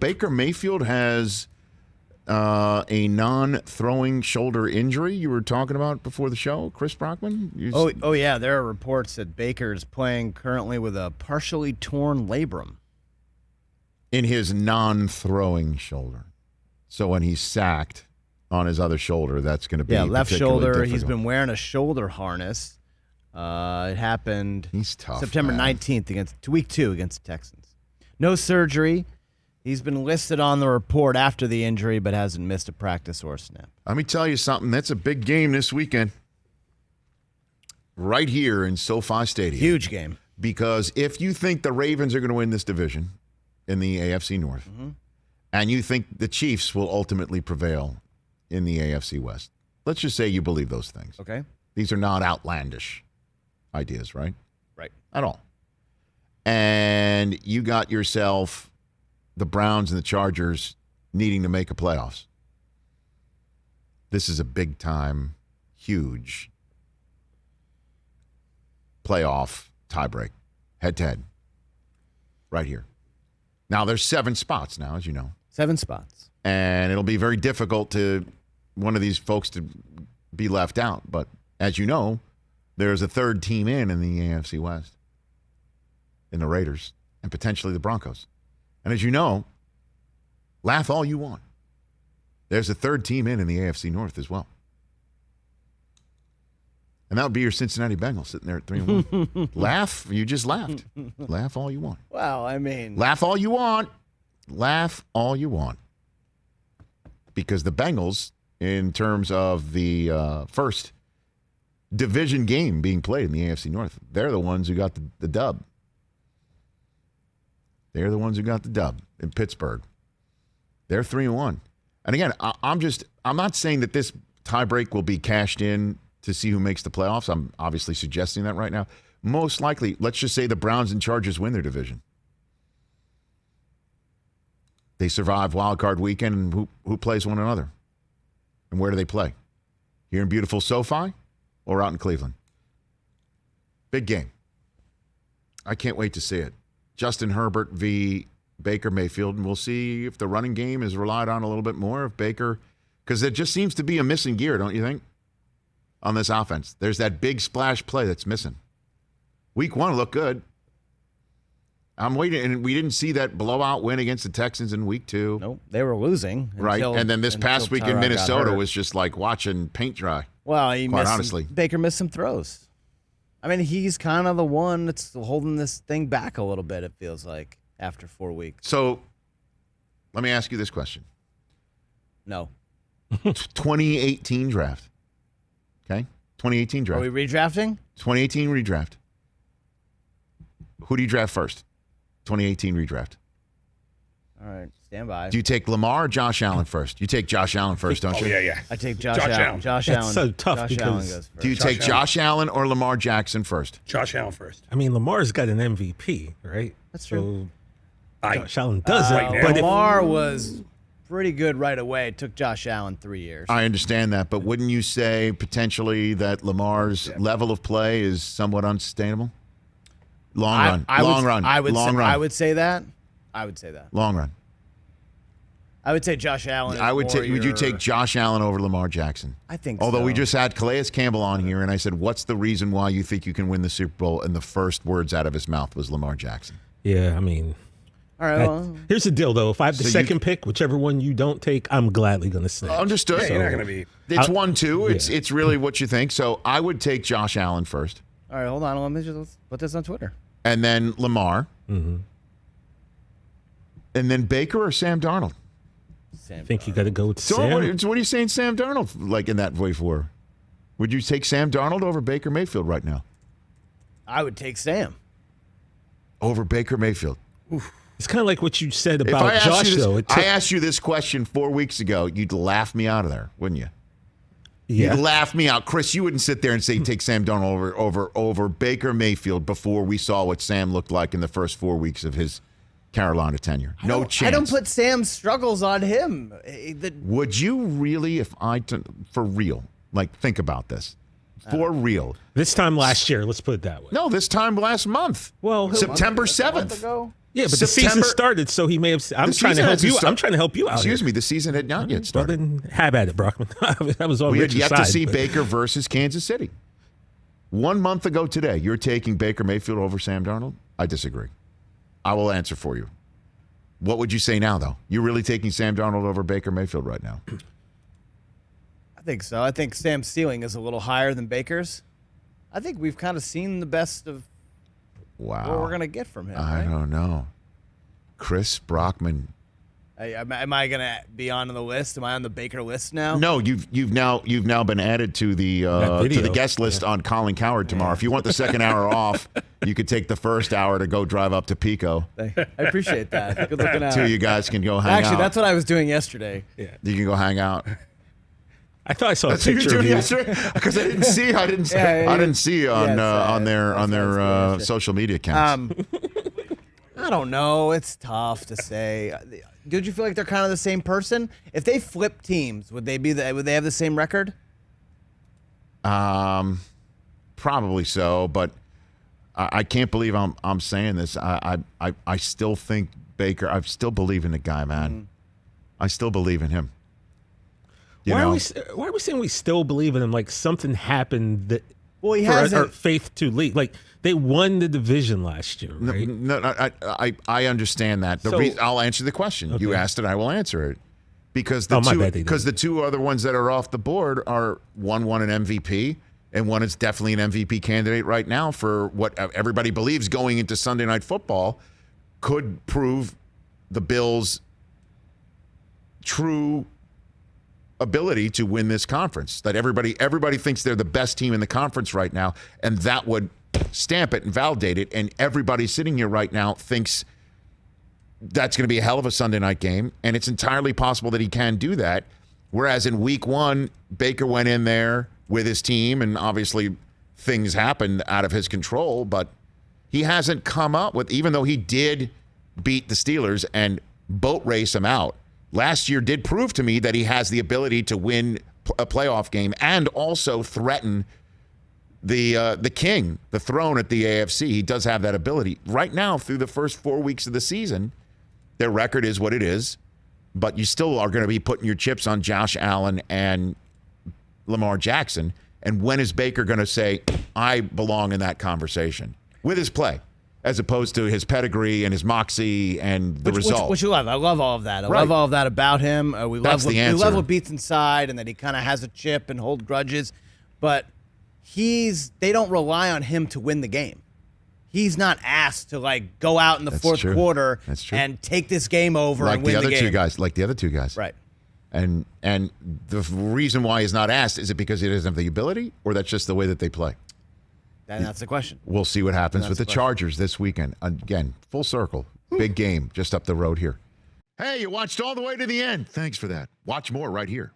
Baker Mayfield has a non-throwing shoulder injury you were talking about before the show, Chris Brockman? Oh, yeah. There are reports that Baker's playing currently with a partially torn labrum. In his non-throwing shoulder. So when he's sacked on his other shoulder, that's going to be left shoulder. difficult. He's been wearing a shoulder harness. It happened He's tough, September 19th against week 2 against the Texans. No surgery. He's been listed on the report after the injury, but hasn't missed a practice or a snap. Let me tell you something. That's a big game this weekend. Right here in SoFi Stadium. Huge game. Because if you think the Ravens are going to win this division in the AFC North, and you think the Chiefs will ultimately prevail in the AFC West, let's just say you believe those things. Okay. These are not outlandish ideas, right? Right. At all. And you got yourself the Browns and the Chargers needing to make a playoffs. This is a big-time, huge playoff tiebreak, head-to-head, right here. Now, there's 7 spots now, as you know. 7 spots. And it'll be very difficult to one of these folks to be left out. But as you know, there's a third team in the AFC West, in the Raiders, and potentially the Broncos. And as you know, laugh all you want. There's a third team in the AFC North as well. And that would be your Cincinnati Bengals sitting there at 3-1. Laugh. You just laughed. Laugh all you want. Well, I mean. Laugh all you want. Laugh all you want. Because the Bengals, in terms of the first division game being played in the AFC North, they're the ones who got the dub. They're the ones who got the dub in Pittsburgh. They're 3-1. And again, I'm not saying that this tiebreak will be cashed in to see who makes the playoffs. I'm obviously suggesting that right now. Most likely, let's just say the Browns and Chargers win their division. They survive wild card weekend, and who plays one another? And where do they play? Here in beautiful SoFi or out in Cleveland? Big game. I can't wait to see it. Justin Herbert v. Baker Mayfield, and we'll see if the running game is relied on a little bit more. If Baker, because it just seems to be a missing gear, don't you think, on this offense? There's that big splash play that's missing. Week 1 looked good. I'm waiting, and we didn't see that blowout win against the Texans in week 2. Nope, they were losing. Right, and then this past week in Minnesota was just like watching paint dry. Well, honestly. Baker missed some throws. I mean, he's kind of the one that's holding this thing back a little bit, it feels like, after 4 weeks. So, let me ask you this question. No. 2018 draft. Okay? 2018 draft. Are we redrafting? 2018 redraft. Who do you draft first? 2018 redraft. All right, stand by. Do you take Lamar or Josh Allen first? You take Josh Allen first, don't you? Yeah. I take Josh Allen. Josh That's Allen. so tough Josh because Allen goes first. Do you take Josh Allen or Lamar Jackson first? Josh Allen first. I mean, Lamar's got an MVP, right? That's true. So Josh Allen doesn't. right now. But if, Lamar was pretty good right away. It took Josh Allen 3 years. I understand that, but wouldn't you say potentially that Lamar's level of play is somewhat unsustainable? Long run. I would say that. Long run. I would say Josh Allen. Would you take Josh Allen over Lamar Jackson? I think Although so. we just had Calais Campbell on here, and I said, what's the reason why you think you can win the Super Bowl? And the first words out of his mouth was Lamar Jackson. yeah, I mean, All right. Well, here's the deal, though. If I have the So second pick, whichever one you don't take, I'm gladly going to snatch. Understood. Yeah, you're not going to be. It's 1-2. It's really what you think. So I would take Josh Allen first, all right. Hold on. Let's put this on Twitter. and then Lamar, and then Baker or Sam Darnold. I think you got to go with So Sam. what are you saying Sam Darnold like in that way for? Would you take Sam Darnold over Baker Mayfield right now? I would take Sam. Over Baker Mayfield. It's kind of like what you said If about I asked Josh, you this, though. I asked you this question 4 weeks ago, you'd laugh me out of there, wouldn't you? Yeah. You'd laugh me out. Chris, you wouldn't sit there and say take Sam Darnold over Baker Mayfield before we saw what Sam looked like in the first 4 weeks of his Carolina tenure. No chance. I don't put Sam's struggles on him. Would you really, for real, like think about this, for real? This time last year, let's put it that way. No, this time last month. Well, September A month 7th. ago? Yeah, but the season started, so he may have. I'm trying to help you. I'm trying to help you out. Excuse me, the season had not yet started. Well, then have at it, Brockman. That was all. We have yet to see Baker versus Kansas City. 1 month ago today, you're taking Baker Mayfield over Sam Darnold? I disagree. I will answer for you. What would you say now, though? You're really taking Sam Darnold over Baker Mayfield right now? I think so. I think Sam's ceiling is a little higher than Baker's. I think we've kind of seen the best of what we're going to get from him. I don't know. Chris Brockman. Am I going to be on the list? Am I on the Baker list now? No, you've now been added to the guest list on Colin Cowherd tomorrow. If you want the second hour off, you could take the first hour to go drive up to Pico. I appreciate that. Good looking out. Two of you guys can go hang out. Actually, that's what I was doing yesterday. Yeah. You can go hang out. I thought I saw a picture picture of you yesterday because I didn't see. I didn't see on their social media accounts. I don't know. It's tough to say. Did you feel like they're kind of the same person? If they flip teams, would they have the same record? Probably so, but I can't believe I'm saying this. I still think Baker. I still believe in the guy, man. Mm-hmm. I still believe in him. Why are we saying we still believe in him? Like something happened that he for hasn't. Our faith to lead. Like they won the division last year, right? No, I understand that. I'll answer the question. Okay. You asked it, I will answer it. Because the two other ones that are off the board are one won an MVP and one is definitely an MVP candidate right now for what everybody believes going into Sunday Night Football could prove the Bills' true ability to win this conference. That everybody thinks they're the best team in the conference right now, and that would stamp it and validate it. And everybody sitting here right now thinks that's going to be a hell of a Sunday night game, and it's entirely possible that he can do that. Whereas in week one, Baker went in there with his team, and obviously things happened out of his control, but he hasn't come up with, even though he did beat the Steelers and boat race them out, last year did prove to me that he has the ability to win a playoff game and also threaten the king, the throne at the AFC. He does have that ability. Right now, through the first 4 weeks of the season, their record is what it is, but you still are going to be putting your chips on Josh Allen and Lamar Jackson. And when is Baker going to say, I belong in that conversation with his play, as opposed to his pedigree and his moxie and the result? Which you love. I love all of that. I love all of that about him. We love what beats inside and that he kind of has a chip and hold grudges. But they don't rely on him to win the game. He's not asked to go out in the fourth quarter and take this game over and win the game. Like the other two guys. Right. And the reason why he's not asked, is it because he doesn't have the ability, or that's just the way that they play? And that's the question. We'll see what happens with the Chargers this weekend. Again, full circle. Big game just up the road here. Hey, you watched all the way to the end. Thanks for that. Watch more right here.